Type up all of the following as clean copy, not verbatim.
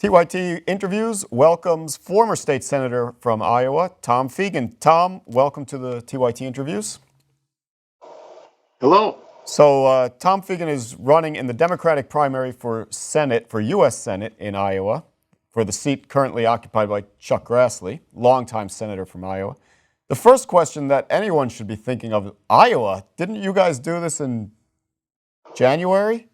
TYT Interviews welcomes former state senator from Iowa, Tom Fiegen. Tom, welcome to the TYT Interviews. Hello. So Tom Fiegen is running in the Democratic primary for Senate, for U.S. Senate in Iowa, for the seat currently occupied by Chuck Grassley, longtime senator from Iowa. The first question that anyone should be thinking of, Iowa, didn't you guys do this in January?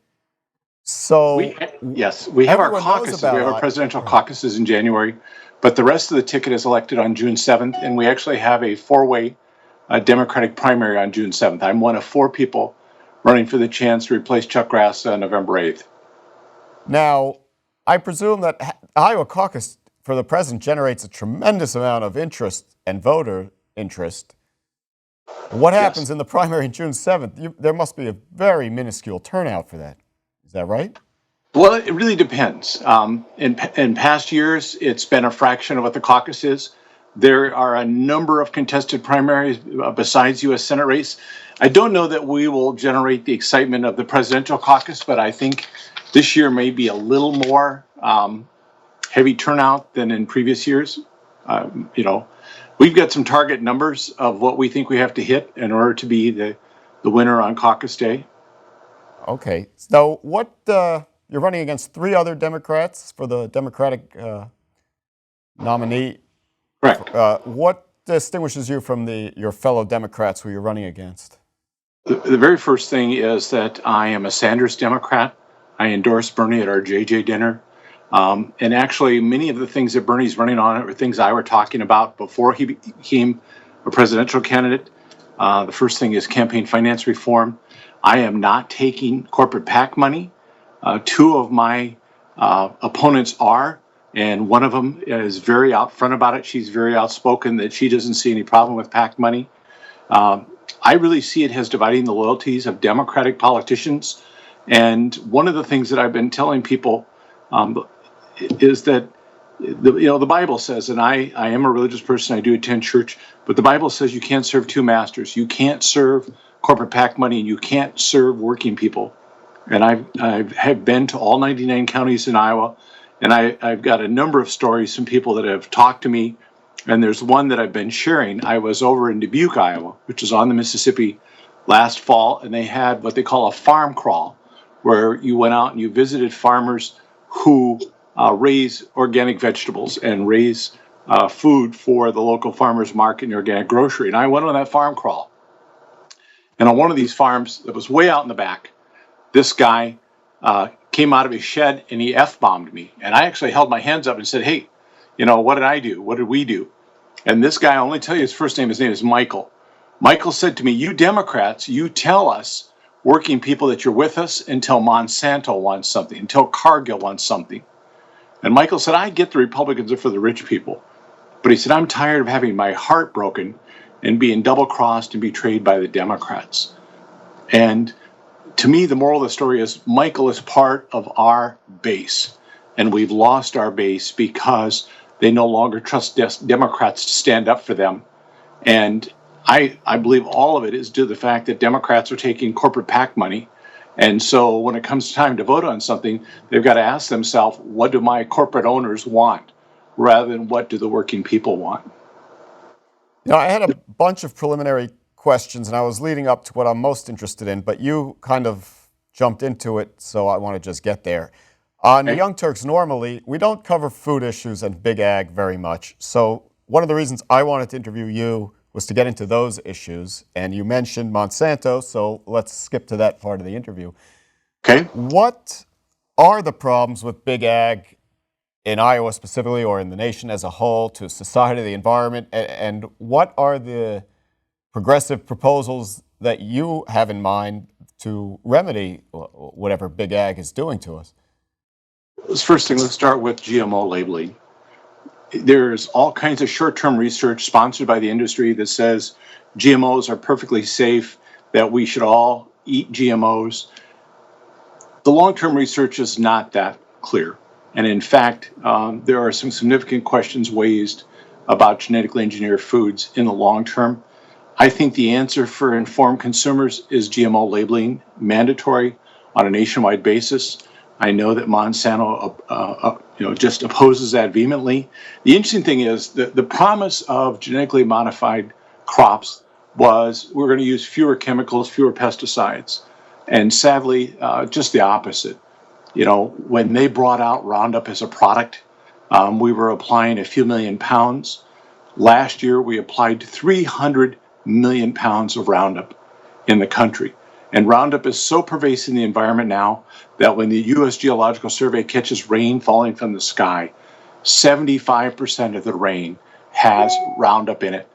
So Yes, we have our everyone knows caucuses. We about have our presidential caucuses in January, but the rest of the ticket is elected on June 7th, and we actually have a four-way Democratic primary on June 7th. I'm one of four people running for the chance to replace Chuck Grassley on November 8th. Now, I presume that Iowa caucus for the president generates a tremendous amount of interest and voter interest. What happens in the primary on June 7th? There must be a very minuscule turnout for that. Is that right? Well, it really depends. In past years, it's been a fraction of what the caucus is. There are a number of contested primaries besides U.S. Senate race. I don't know that we will generate the excitement of the presidential caucus, but I think this year may be a little more heavy turnout than in previous years. We've got some target numbers of what we think we have to hit in order to be the winner on caucus day. Okay. So you're running against three other Democrats for the Democratic nominee. Correct. What distinguishes you from your fellow Democrats who you're running against? The very first thing is that I am a Sanders Democrat. I endorsed Bernie at our JJ dinner. And actually, many of the things that Bernie's running on are things I were talking about before he became a presidential candidate. The first thing is campaign finance reform. I am not taking corporate PAC money. Two of my opponents are, and one of them is very out front about it. She's very outspoken that she doesn't see any problem with PAC money. I really see it as dividing the loyalties of Democratic politicians. And one of the things that I've been telling people is that the Bible says, and I am a religious person, I do attend church, but the Bible says you can't serve two masters. You can't serve corporate PAC money, and you can't serve working people. And I have been to all 99 counties in Iowa, and I've got a number of stories from people that have talked to me, and there's one that I've been sharing. I was over in Dubuque, Iowa, which is on the Mississippi, last fall, and they had what they call a farm crawl, where you went out and you visited farmers who raise organic vegetables and raise food for the local farmers market and organic grocery. And I went on that farm crawl. And on one of these farms that was way out in the back, this guy came out of his shed and he F-bombed me. And I actually held my hands up and said, hey, what did I do? What did we do? And this guy, I'll only tell you his first name, his name is Michael. Michael said to me, you Democrats, you tell us, working people, that you're with us until Monsanto wants something, until Cargill wants something. And Michael said, I get the Republicans are for the rich people. But he said, I'm tired of having my heart broken and being double-crossed and betrayed by the Democrats. And to me, the moral of the story is Michael is part of our base. And we've lost our base because they no longer trust Democrats to stand up for them. And I believe all of it is due to the fact that Democrats are taking corporate PAC money. And so when it comes time to vote on something, they've got to ask themselves, what do my corporate owners want, rather than what do the working people want? I had a bunch of preliminary questions, and I was leading up to what I'm most interested in, but you kind of jumped into it, so I want to just get there. On the Young Turks, normally, we don't cover food issues and big ag very much. So one of the reasons I wanted to interview you was to get into those issues, and you mentioned Monsanto, so let's skip to that part of the interview. Okay. What are the problems with big ag in Iowa specifically, or in the nation as a whole, to society, the environment, and what are the progressive proposals that you have in mind to remedy whatever big ag is doing to us? First thing, let's start with GMO labeling. There's all kinds of short-term research sponsored by the industry that says GMOs are perfectly safe, that we should all eat GMOs. The long-term research is not that clear. And in fact, there are some significant questions raised about genetically engineered foods in the long term. I think the answer for informed consumers is GMO labeling mandatory on a nationwide basis. I know that Monsanto, just opposes that vehemently. The interesting thing is that the promise of genetically modified crops was we're going to use fewer chemicals, fewer pesticides, and sadly, just the opposite. When they brought out Roundup as a product, we were applying a few million pounds. Last year, we applied 300 million pounds of Roundup in the country. And Roundup is so pervasive in the environment now that when the U.S. Geological Survey catches rain falling from the sky, 75% of the rain has Roundup in it.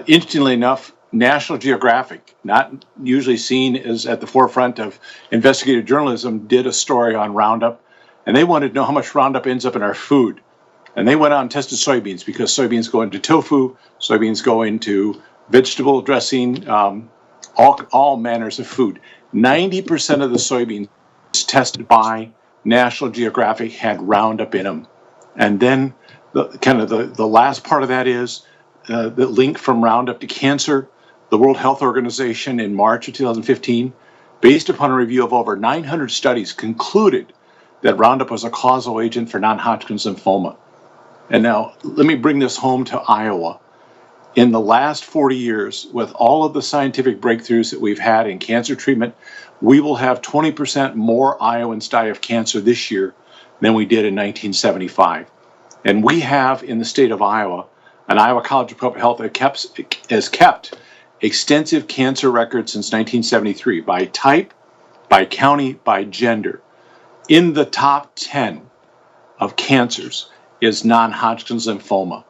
Interestingly enough, National Geographic, not usually seen as at the forefront of investigative journalism, did a story on Roundup, and they wanted to know how much Roundup ends up in our food. And they went out and tested soybeans because soybeans go into tofu, soybeans go into vegetable dressing, all manners of food. 90% of the soybeans tested by National Geographic had Roundup in them. And then the last part of that is the link from Roundup to cancer. The World Health Organization in March of 2015, based upon a review of over 900 studies, concluded that Roundup was a causal agent for non-Hodgkin's lymphoma. And now let me bring this home to Iowa. In the last 40 years, with all of the scientific breakthroughs that we've had in cancer treatment, we will have 20% more Iowans die of cancer this year than we did in 1975. And we have in the state of Iowa, an Iowa College of Public Health that has kept extensive cancer records since 1973 by type, by county, by gender. In the top 10 of cancers is non-Hodgkin's lymphoma.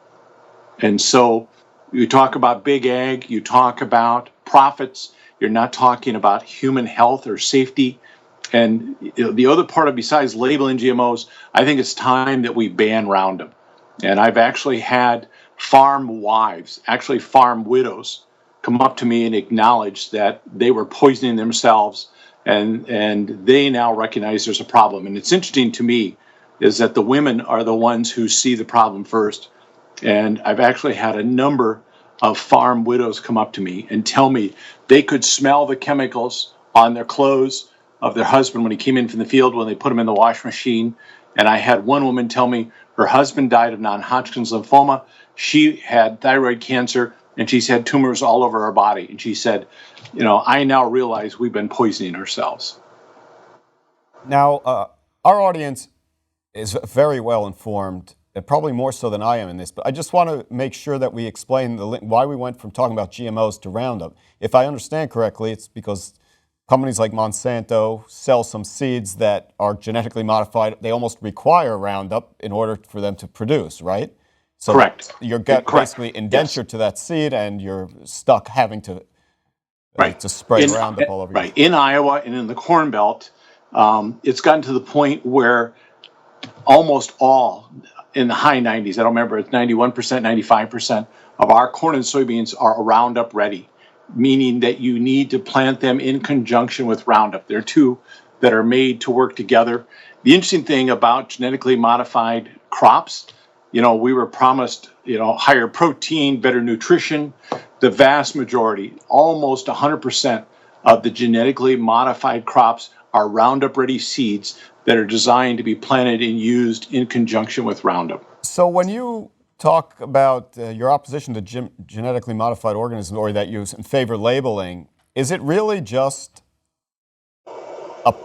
And so you talk about big ag, you talk about profits, you're not talking about human health or safety. And the other part of, besides labeling GMOs, I think it's time that we ban Roundup. And I've actually had farm wives, actually farm widows, come up to me and acknowledge that they were poisoning themselves, and they now recognize there's a problem. And it's interesting to me is that the women are the ones who see the problem first. And I've actually had a number of farm widows come up to me and tell me they could smell the chemicals on their clothes of their husband when he came in from the field when they put him in the wash machine. And I had one woman tell me her husband died of non-Hodgkin's lymphoma. She had thyroid cancer, and she's had tumors all over her body. And she said, I now realize we've been poisoning ourselves. Now, our audience is very well informed, probably more so than I am in this, but I just want to make sure that we explain why we went from talking about GMOs to Roundup. If I understand correctly, it's because companies like Monsanto sell some seeds that are genetically modified. They almost require Roundup in order for them to produce, right? So correct. You're basically indentured to that seed, and you're stuck having to spray Roundup all over you. Right. In Iowa and in the Corn Belt, it's gotten to the point where almost all, in the high 90s, I don't remember, it's 91%, 95% of our corn and soybeans are Roundup ready, meaning that you need to plant them in conjunction with Roundup. There are two that are made to work together. The interesting thing about genetically modified crops, we were promised, higher protein, better nutrition. The vast majority, almost 100% of the genetically modified crops are Roundup ready seeds that are designed to be planted and used in conjunction with Roundup. So when you talk about your opposition to genetically modified organisms, or that you favor labeling, is it really just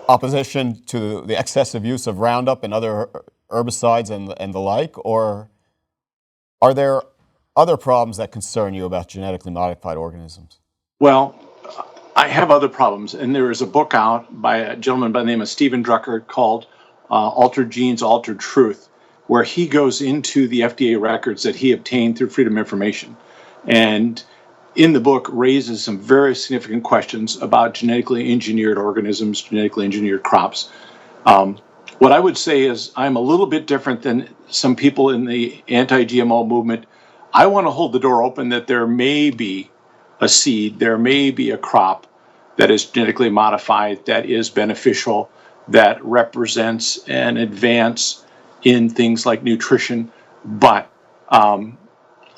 opposition to the excessive use of Roundup and other herbicides and the like, or are there other problems that concern you about genetically modified organisms? Well, I have other problems, and there is a book out by a gentleman by the name of Stephen Drucker called Altered Genes, Altered Truth, where he goes into the FDA records that he obtained through Freedom of Information. And in the book raises some very significant questions about genetically engineered organisms, genetically engineered crops. What I would say is I'm a little bit different than some people in the anti-GMO movement. I want to hold the door open that there may be a seed, there may be a crop that is genetically modified, that is beneficial, that represents an advance in things like nutrition. But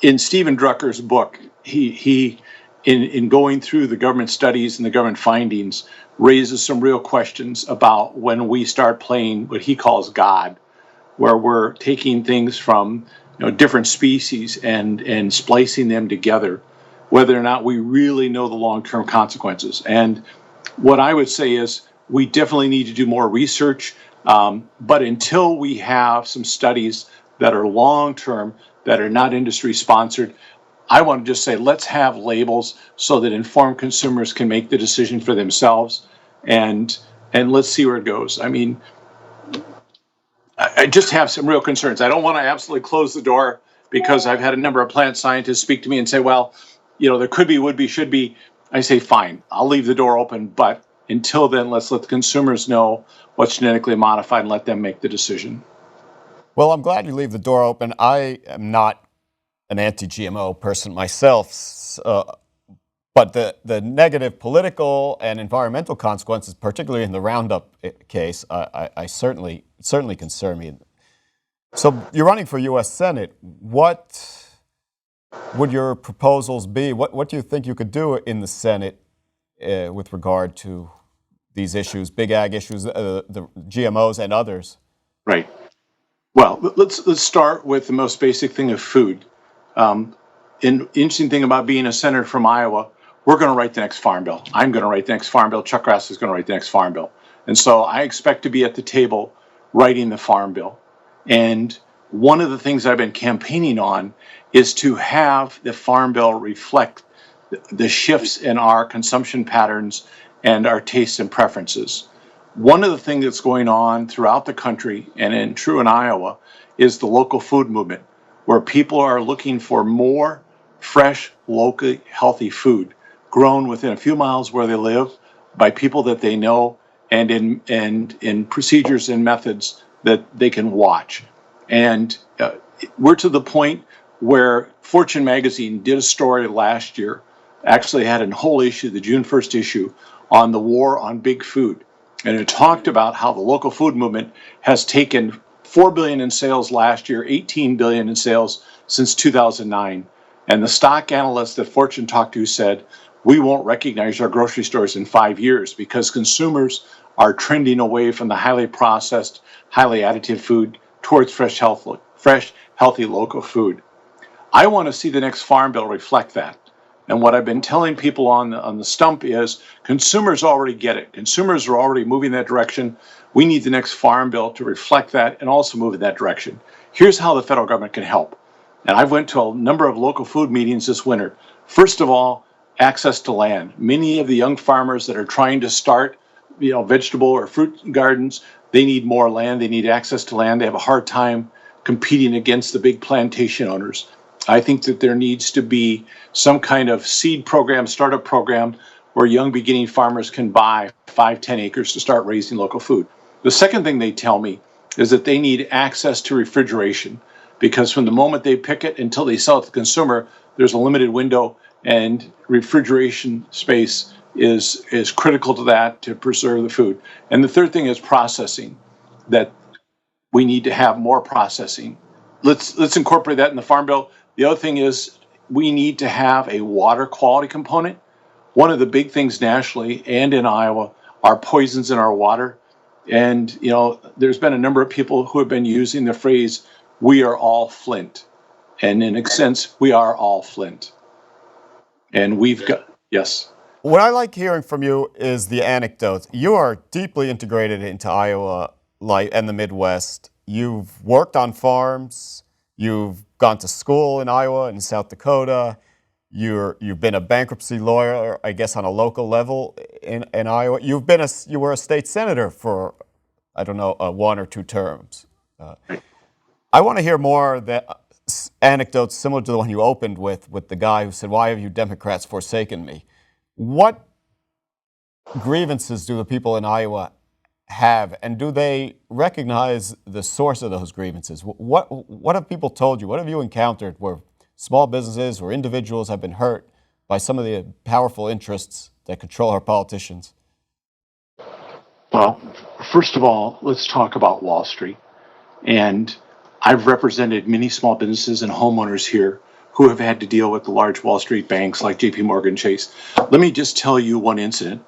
in Stephen Drucker's book, he in going through the government studies and the government findings, raises some real questions about when we start playing what he calls God, where we're taking things from different species and splicing them together, whether or not we really know the long-term consequences. And what I would say is we definitely need to do more research, but until we have some studies that are long-term, that are not industry sponsored, I want to just say let's have labels so that informed consumers can make the decision for themselves, and let's see where it goes. I mean, I just have some real concerns. I don't want to absolutely close the door, because I've had a number of plant scientists speak to me and say, well, there could be, would be, should be. I say, fine, I'll leave the door open, but until then, let's let the consumers know what's genetically modified and let them make the decision. Well, I'm glad you leave the door open. I am not an anti-GMO person myself, but the negative political and environmental consequences, particularly in the Roundup case, I certainly concern me. So you're running for U.S. Senate. What would your proposals be? What do you think you could do in the Senate with regard to these issues, big ag issues, the GMOs and others? Right. Well, let's start with the most basic thing of food. An interesting thing about being a senator from Iowa, we're going to write the next farm bill. I'm going to write the next farm bill. Chuck Grassley is going to write the next farm bill. And so I expect to be at the table writing the farm bill. And one of the things I've been campaigning on is to have the farm bill reflect the shifts in our consumption patterns and our tastes and preferences. One of the things that's going on throughout the country, and true in Iowa, is the local food movement, where people are looking for more fresh, locally healthy food grown within a few miles where they live by people that they know, and in procedures and methods that they can watch. And we're to the point where Fortune magazine did a story last year, actually had a whole issue, the June 1st issue, on the war on big food. And it talked about how the local food movement has taken $4 billion in sales last year, $18 billion in sales since 2009. And the stock analyst that Fortune talked to said, we won't recognize our grocery stores in 5 years because consumers are trending away from the highly processed, highly additive food towards fresh, healthy local food. I want to see the next farm bill reflect that. And what I've been telling people on the stump is consumers already get it. Consumers are already moving that direction. We need the next farm bill to reflect that and also move in that direction. Here's how the federal government can help. And I've went to a number of local food meetings this winter. First of all, access to land. Many of the young farmers that are trying to start, vegetable or fruit gardens, they need more land. They need access to land. They have a hard time competing against the big plantation owners. I think that there needs to be some kind of seed program, startup program, where young beginning farmers can buy 5-10 acres to start raising local food. The second thing they tell me is that they need access to refrigeration, because from the moment they pick it until they sell it to the consumer, there's a limited window, and refrigeration space is critical to that, to preserve the food. And the third thing is processing, that we need to have more processing. Let's incorporate that in the farm bill. The other thing is we need to have a water quality component. One of the big things nationally and in Iowa are poisons in our water. And, there's been a number of people who have been using the phrase, we are all Flint. And in a sense, we are all Flint. And we've got, yes. What I like hearing from you is the anecdotes. You are deeply integrated into Iowa life and the Midwest. You've worked on farms. You've gone to school in Iowa and South Dakota. You've been a bankruptcy lawyer, I guess, on a local level in Iowa. You were a state senator for, I don't know, 1 or 2 terms. I want to hear more anecdotes similar to the one you opened with the guy who said, "Why have you Democrats forsaken me?" What grievances do the people in Iowa have, and do they recognize the source of those grievances? What have people told you? What have you encountered where small businesses or individuals have been hurt by some of the powerful interests that control our politicians? Well, first of all, let's talk about Wall Street. And I've represented many small businesses and homeowners here who have had to deal with the large Wall Street banks like JP Morgan Chase. Let me just tell you one incident.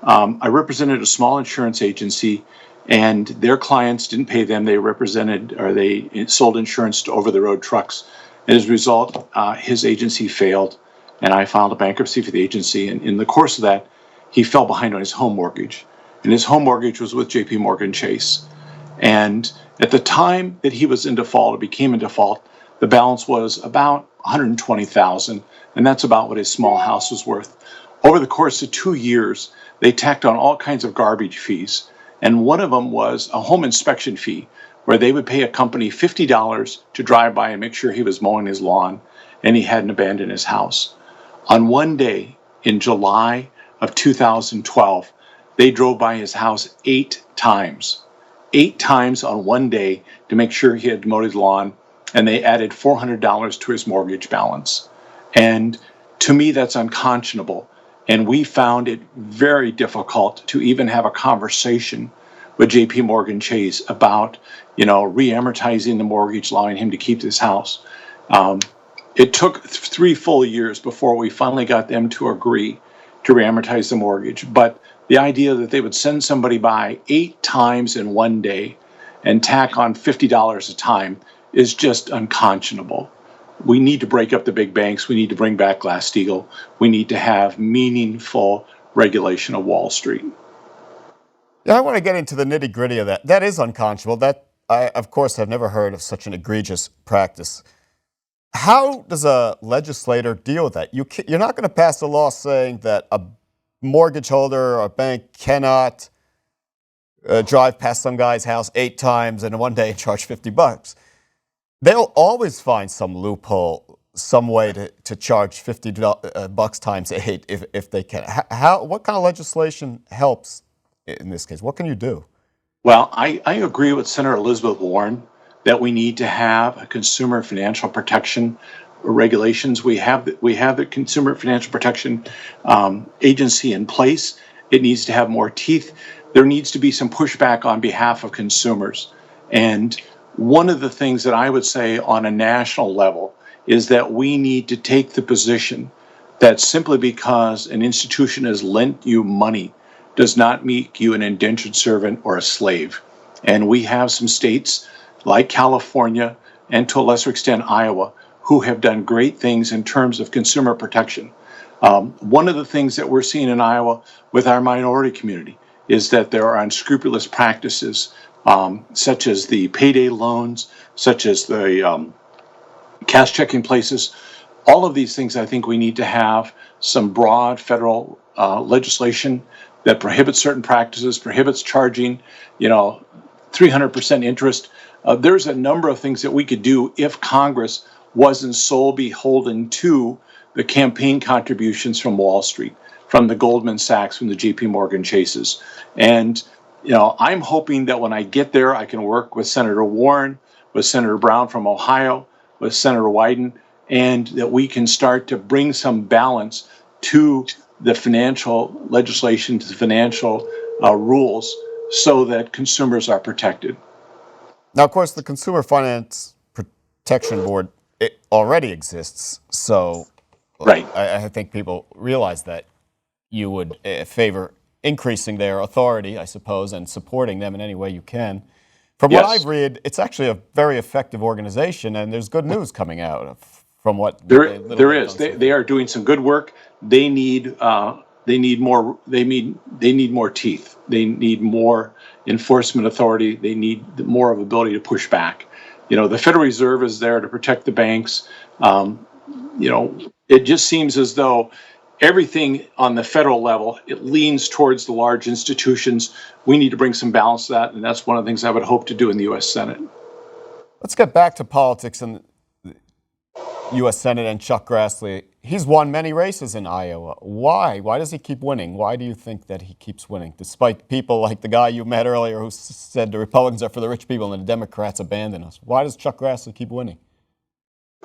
I represented a small insurance agency, and their clients didn't pay them. They sold insurance to over-the-road trucks. And as a result, his agency failed, and I filed a bankruptcy for the agency. And in the course of that, he fell behind on his home mortgage. And his home mortgage was with JP Morgan Chase. And at the time that he was in default, or became in default, the balance was about $120,000, and that's about what his small house was worth. Over the course of 2 years, they tacked on all kinds of garbage fees, and one of them was a home inspection fee, where they would pay a company $50 to drive by and make sure he was mowing his lawn and he hadn't abandoned his house. On one day in July of 2012, they drove by his house 8 times. 8 times on one day to make sure he had mowed his lawn, and they added $400 to his mortgage balance. And to me, that's unconscionable. And we found it very difficult to even have a conversation with JP Morgan Chase about, re-amortizing the mortgage, allowing him to keep this house. It took 3 full years before we finally got them to agree to re-amortize the mortgage. But the idea that they would send somebody by 8 times in one day and tack on $50 a time is just unconscionable. We need to break up the big banks. We need to bring back Glass-Steagall. We need to have meaningful regulation of Wall Street. Yeah, I want to get into the nitty-gritty of that. That is unconscionable. That I, of course, have never heard of such an egregious practice. How does a legislator deal with that? You're not going to pass a law saying that a mortgage holder or a bank cannot drive past some guy's house 8 times in one day and charge $50. They'll always find some loophole, some way to charge $50 times 8 if they can. What kind of legislation helps in this case? What can you do? Well, I agree with Senator Elizabeth Warren that we need to have a consumer financial protection regulations. We have the Consumer Financial Protection Agency in place. It needs to have more teeth. There needs to be some pushback on behalf of consumers. And one of the things that I would say on a national level is that we need to take the position that simply because an institution has lent you money does not make you an indentured servant or a slave. And we have some states like California and to a lesser extent Iowa who have done great things in terms of consumer protection. One of the things that we're seeing in Iowa with our minority community is that there are unscrupulous practices such as the payday loans, such as the cash checking places. All of these things, I think we need to have some broad federal legislation that prohibits certain practices, prohibits charging, 300% interest. There's a number of things that we could do if Congress wasn't so beholden to the campaign contributions from Wall Street, from the Goldman Sachs, from the JP Morgan Chases. And, I'm hoping that when I get there, I can work with Senator Warren, with Senator Brown from Ohio, with Senator Wyden, and that we can start to bring some balance to the financial legislation, to the financial rules, so that consumers are protected. Now, of course, the Consumer Finance Protection Board, it already exists, so right. I think people realize that you would favor increasing their authority, I suppose, and supporting them in any way you can. From what I've read, it's actually a very effective organization, and there's good news coming out from what there is. They are doing some good work. They need more. They need more teeth. They need more enforcement authority. They need more of ability to push back. The Federal Reserve is there to protect the banks. It just seems as though everything on the federal level, it leans towards the large institutions. We need to bring some balance to that, and that's one of the things I would hope to do in the U.S. Senate. Let's get back to politics in the U.S. Senate and Chuck Grassley. He's won many races in Iowa. Why? Why does he keep winning? Why do you think that he keeps winning, despite people like the guy you met earlier who said the Republicans are for the rich people and the Democrats abandon us? Why does Chuck Grassley keep winning?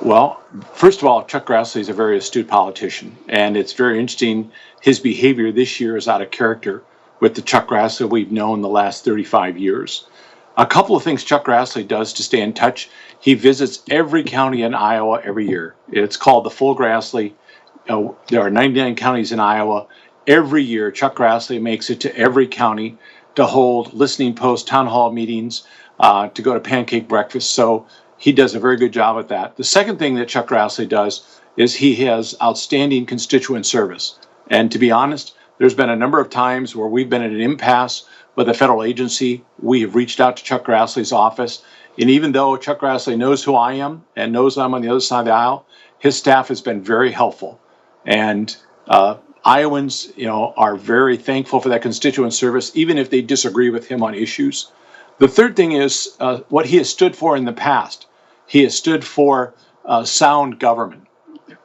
Well, first of all, Chuck Grassley is a very astute politician, and it's very interesting. His behavior this year is out of character with the Chuck Grassley we've known the last 35 years. A couple of things Chuck Grassley does to stay in touch. He visits every county in Iowa every year. It's called the Full Grassely. There are 99 counties in Iowa. Every year, Chuck Grassley makes it to every county to hold listening posts, town hall meetings, to go to pancake breakfast. So he does a very good job at that. The second thing that Chuck Grassley does is he has outstanding constituent service. And to be honest, there's been a number of times where we've been at an impasse with a federal agency. We have reached out to Chuck Grassley's office. And even though Chuck Grassley knows who I am and knows I'm on the other side of the aisle, his staff has been very helpful. And Iowans, are very thankful for that constituent service, even if they disagree with him on issues. The third thing is what he has stood for in the past. He has stood for sound government.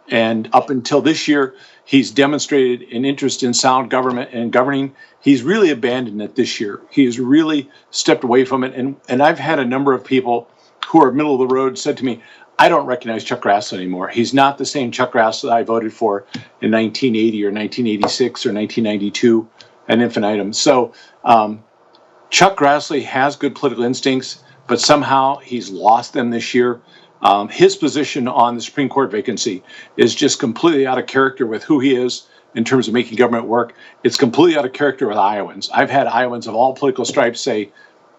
And up until this year, he's demonstrated an interest in sound government and governing. He's really abandoned it this year. He has really stepped away from it. And I've had a number of people who are middle of the road said to me, I don't recognize Chuck Grassley anymore. He's not the same Chuck Grassley I voted for in 1980 or 1986 or 1992, and infinitum. So Chuck Grassley has good political instincts, but somehow he's lost them this year. His position on the Supreme Court vacancy is just completely out of character with who he is in terms of making government work. It's completely out of character with Iowans. I've had Iowans of all political stripes say,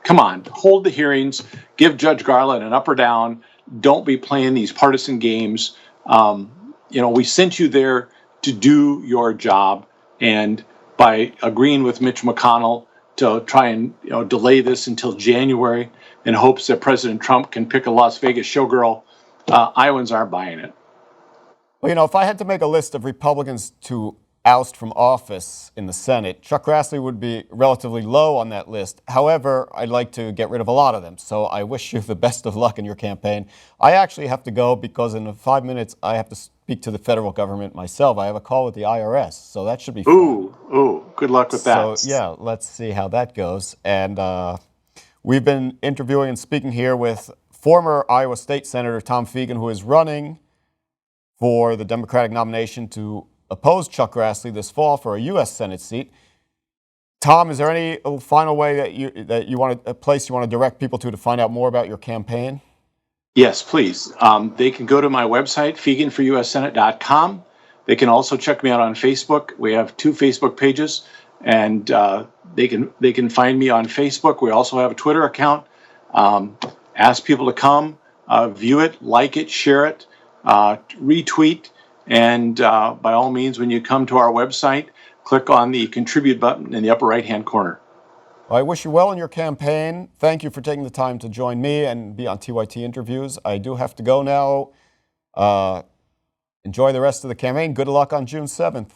come on, hold the hearings, give Judge Garland an up or down. Don't be playing these partisan games. We sent you there to do your job. And by agreeing with Mitch McConnell to try and delay this until January in hopes that President Trump can pick a Las Vegas showgirl, Iowans aren't buying it. Well, if I had to make a list of Republicans to oust from office in the Senate, Chuck Grassley would be relatively low on that list. However, I'd like to get rid of a lot of them. So I wish you the best of luck in your campaign. I actually have to go because in 5 minutes I have to speak to the federal government myself. I have a call with the IRS, so that should be fun. Ooh, good luck with that. So yeah, let's see how that goes. And we've been interviewing and speaking here with former Iowa State Senator Tom Fiegen, who is running for the Democratic nomination to oppose Chuck Grassley this fall for a U.S. Senate seat. Tom, is there any final way that you want a place you want to direct people to find out more about your campaign? Yes, please. They can go to my website, FiegenforUSSenate.com. They can also check me out on Facebook. We have 2 Facebook pages, and they can find me on Facebook. We also have a Twitter account. Ask people to come, view it, like it, share it, retweet. And by all means, when you come to our website, click on the contribute button in the upper right-hand corner. Well, I wish you well in your campaign. Thank you for taking the time to join me and be on TYT interviews. I do have to go now. Enjoy the rest of the campaign. Good luck on June 7th.